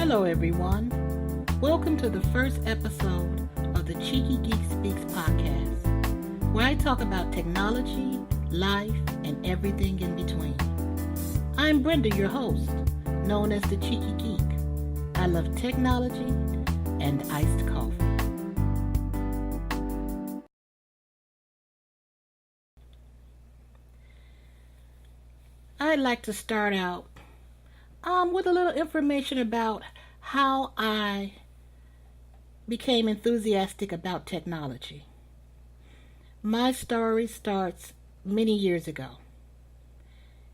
Hello, everyone. Welcome to the first episode of the Cheeky Geek Speaks podcast, where I talk about technology, life, and everything in between. I'm Brenda, your host, known as the Cheeky Geek. I love technology and iced coffee. I'd like to start out with a little information about how I became enthusiastic about technology. My story starts many years ago.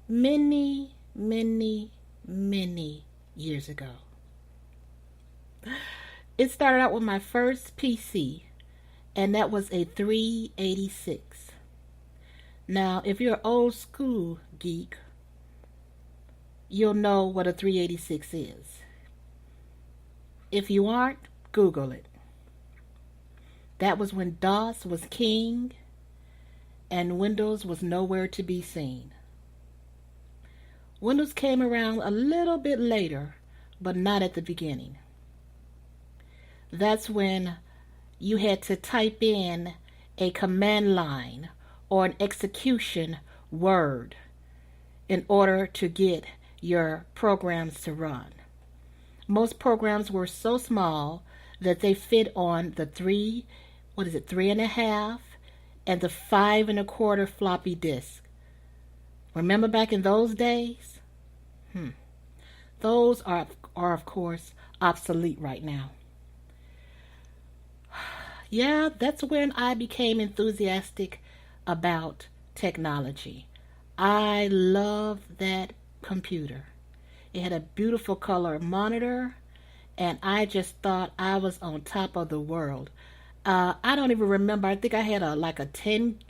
Many years ago. It started out with my first PC, and that was a 386. Now, if you're an old school geek, you'll know what a 386 is. If you aren't, Google it. That was when DOS was king and Windows was nowhere to be seen. Windows came around a little bit later, but not at the beginning. That's when you had to type in a command line or an execution word in order to get your programs to run. Most programs were so small that they fit on the 3.5 and the 5.25 floppy disk. Remember back in those days? Those are of course obsolete right now. Yeah, that's when I became enthusiastic about technology. I love that computer. It had a beautiful color monitor, and I just thought I was on top of the world. I don't even remember. I think I had a 10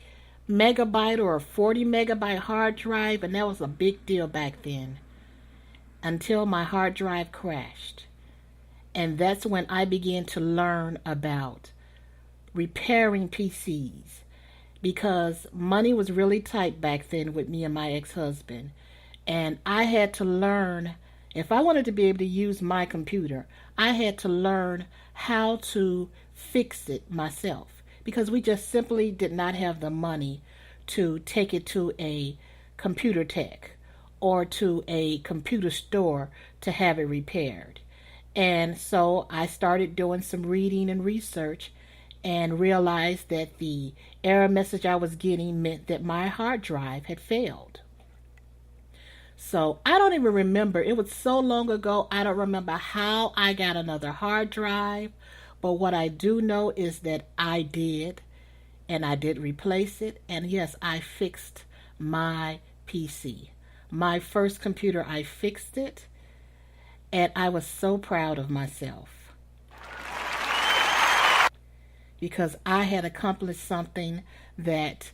megabyte or a 40 megabyte hard drive, and that was a big deal back then until my hard drive crashed. And that's when I began to learn about repairing PCs, because money was really tight back then with me and my ex-husband. And I had to learn, if I wanted to be able to use my computer, I had to learn how to fix it myself, because we just simply did not have the money to take it to a computer tech or to a computer store to have it repaired. And so I started doing some reading and research and realized that the error message I was getting meant that my hard drive had failed. So I don't even remember. It was so long ago, I don't remember how I got another hard drive. But what I do know is that I did, and I did replace it. And yes, I fixed my PC. My first computer, I fixed it. And I was so proud of myself, because I had accomplished something that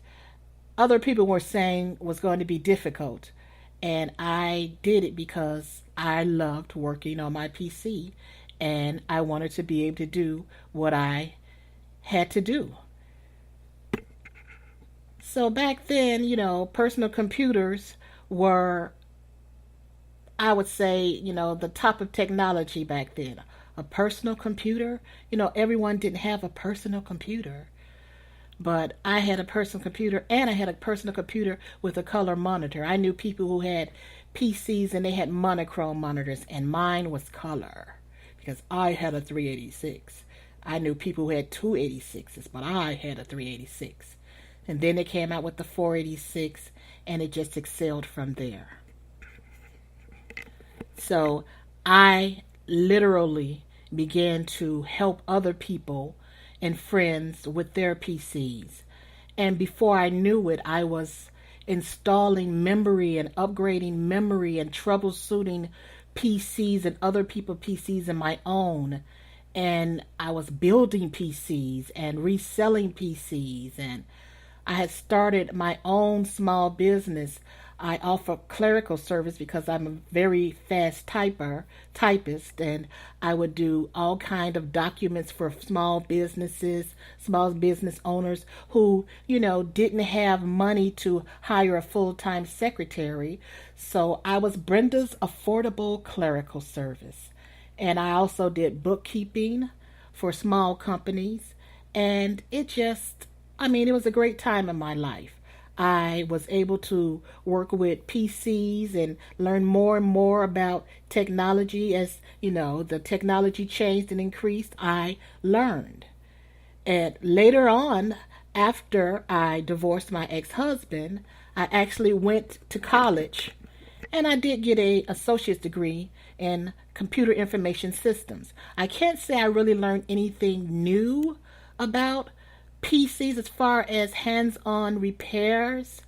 other people were saying was going to be difficult. And I did it because I loved working on my PC, and I wanted to be able to do what I had to do. So back then, personal computers were, I would say, the top of technology back then. A personal computer, everyone didn't have a personal computer. But I had a personal computer, and I had a personal computer with a color monitor. I knew people who had PCs and they had monochrome monitors, and mine was color because I had a 386. I knew people who had 286s, but I had a 386. And then they came out with the 486, and it just excelled from there. So I literally began to help other people and friends with their PCs. And before I knew it, I was installing memory and upgrading memory and troubleshooting PCs and other people's PCs and my own. And I was building PCs and reselling PCs. And I had started my own small business. I offer clerical service because I'm a very fast typist, and I would do all kind of documents for small business owners who, didn't have money to hire a full-time secretary. So I was Brenda's affordable clerical service. And I also did bookkeeping for small companies. And it was a great time in my life. I was able to work with PCs and learn more and more about technology. As the technology changed and increased, I learned. And later on, after I divorced my ex-husband, I actually went to college and I did get a associate's degree in computer information systems. I can't say I really learned anything new about PCs as far as hands-on repairs,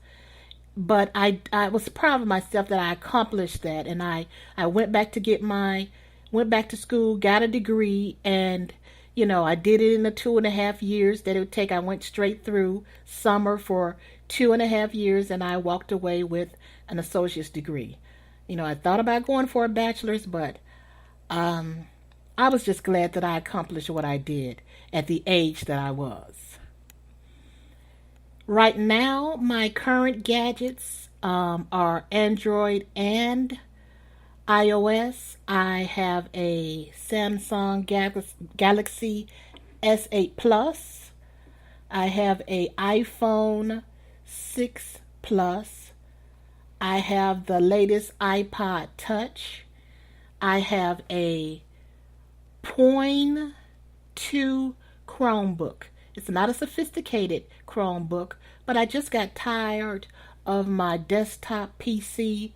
but I was proud of myself that I accomplished that, and I went back to school, got a degree, and I did it in the 2.5 years that it would take. I went straight through summer for 2.5 years, and I walked away with an associate's degree. I thought about going for a bachelor's, but I was just glad that I accomplished what I did at the age that I was. Right now, my current gadgets are Android and iOS. I have a Samsung Galaxy S8 Plus. I have a iPhone 6 Plus. I have the latest iPod Touch. I have a Point 2 Chromebook. It's not a sophisticated Chromebook, but I just got tired of my desktop PC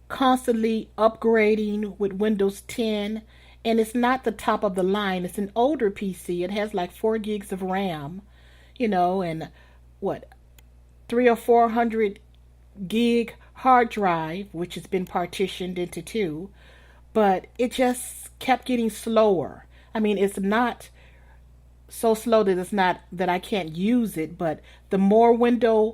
constantly upgrading with Windows 10, and it's not the top of the line. It's an older PC. It has like 4 gigs of RAM, and what, 300 or 400 gig hard drive, which has been partitioned into two, but it just kept getting slower. It's not so slow that it's not that I can't use it, but the more Windows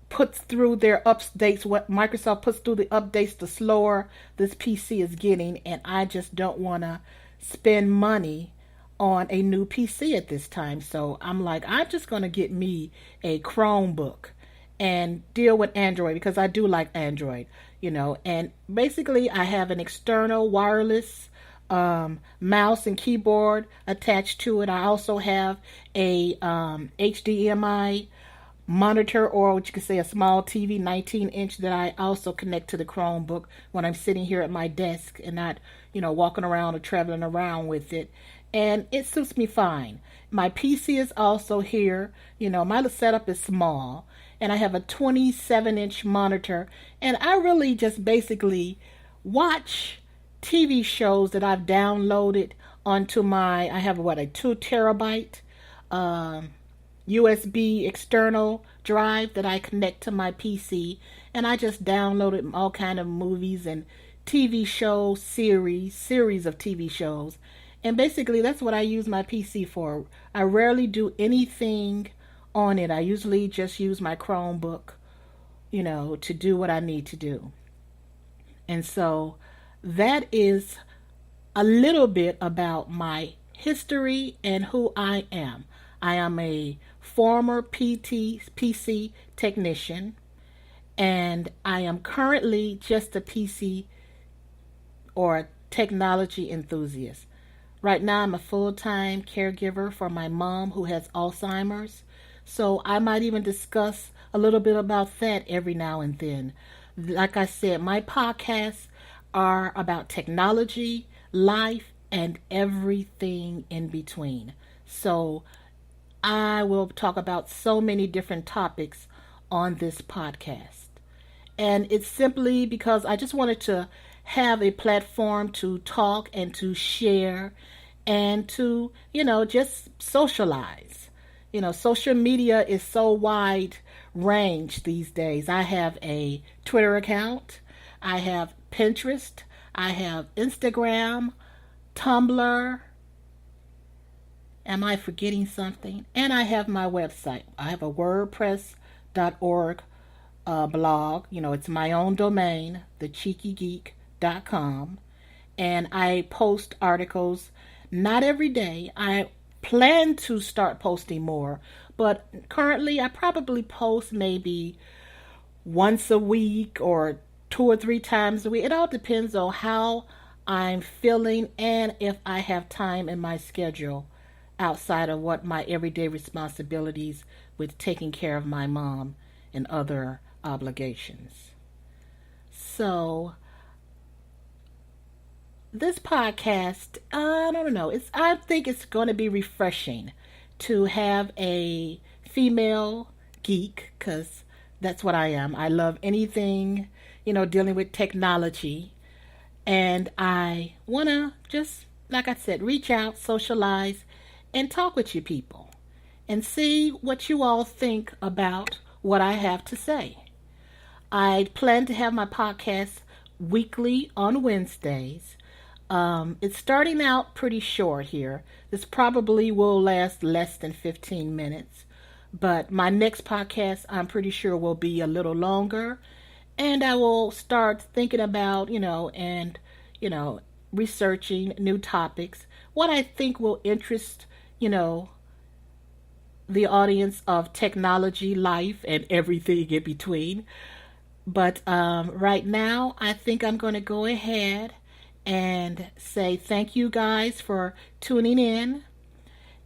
puts through their updates, what Microsoft puts through the updates, the slower this PC is getting, and I just don't want to spend money on a new PC at this time. So I'm like, I'm just going to get me a Chromebook and deal with Android because I do like Android, and basically I have an external wireless mouse and keyboard attached to it. I also have a HDMI monitor, or what you could say a small TV, 19-inch, that I also connect to the Chromebook when I'm sitting here at my desk and not, walking around or traveling around with it. And it suits me fine. My PC is also here. My setup is small, and I have a 27-inch monitor, and I really just basically watch TV shows that I've downloaded onto I have a 2 terabyte USB external drive that I connect to my PC, and I just downloaded all kind of movies and TV show series of TV shows, and basically that's what I use my PC for. I rarely do anything on it. I usually just use my Chromebook, to do what I need to do. And so that is a little bit about my history and who I am. I am a former PC technician, and I am currently just a PC or a technology enthusiast. Right now, I'm a full-time caregiver for my mom who has Alzheimer's, so I might even discuss a little bit about that every now and then. Like I said, my podcasts are about technology, life, and everything in between. So I will talk about so many different topics on this podcast. And it's simply because I just wanted to have a platform to talk and to share and to, just socialize. Social media is so wide range these days. I have a Twitter account. I have Pinterest. I have Instagram, Tumblr. Am I forgetting something? And I have my website. I have a WordPress.org blog. It's my own domain, thecheekygeek.com. And I post articles, not every day. I plan to start posting more, but currently I probably post maybe once a week or 2 or 3 times a week. It all depends on how I'm feeling and if I have time in my schedule outside of what my everyday responsibilities with taking care of my mom and other obligations. So, this podcast, I don't know. I think it's going to be refreshing to have a female geek because that's what I am. I love anything, dealing with technology, and I want to just, like I said, reach out, socialize, and talk with you people and see what you all think about what I have to say. I plan to have my podcast weekly on Wednesdays. It's starting out pretty short here. This probably will last less than 15 minutes. But my next podcast, I'm pretty sure, will be a little longer. And I will start thinking about, you know, researching new topics, what I think will interest, the audience of technology, life, and everything in between. But right now, I think I'm going to go ahead and say thank you guys for tuning in.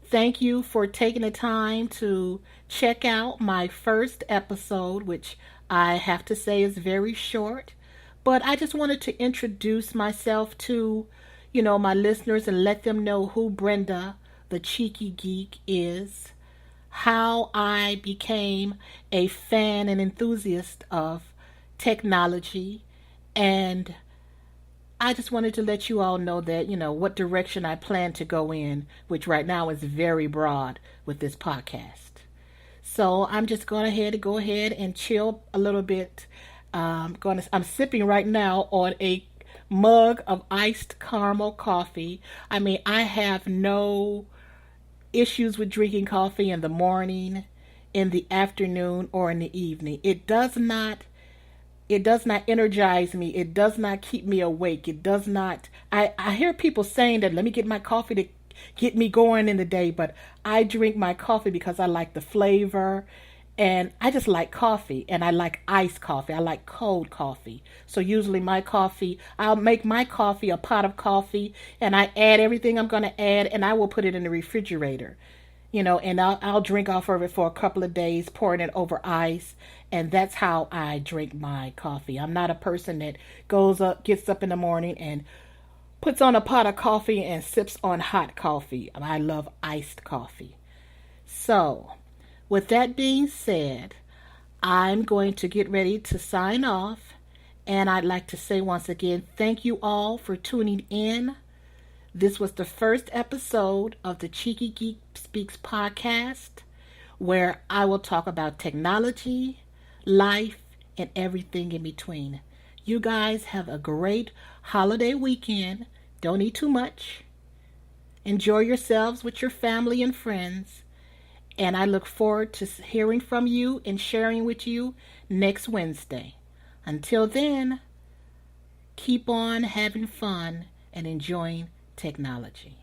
Thank you for taking the time to check out my first episode, which I have to say is very short. But I just wanted to introduce myself to, my listeners and let them know who Brenda, the Cheeky Geek, is, how I became a fan and enthusiast of technology, and I just wanted to let you all know that, what direction I plan to go in, which right now is very broad with this podcast. So I'm just going to go ahead and chill a little bit. I'm sipping right now on a mug of iced caramel coffee. I mean, I have no issues with drinking coffee in the morning, in the afternoon, or in the evening. It does not energize me. It does not keep me awake. It does not. I hear people saying that, let me get my coffee to get me going in the day, but I drink my coffee because I like the flavor, and I just like coffee, and I like iced coffee. I like cold coffee. So usually I'll make my coffee a pot of coffee, and I add everything I'm going to add, and I will put it in the refrigerator. And I'll drink off of it for a couple of days, pouring it over ice, and that's how I drink my coffee. I'm not a person that gets up in the morning and puts on a pot of coffee and sips on hot coffee. I love iced coffee. So, with that being said, I'm going to get ready to sign off, and I'd like to say once again, thank you all for tuning in. This was the first episode of the Cheeky Geek Speaks podcast, where I will talk about technology, life, and everything in between. You guys have a great holiday weekend. Don't eat too much. Enjoy yourselves with your family and friends. And I look forward to hearing from you and sharing with you next Wednesday. Until then, keep on having fun and enjoying technology.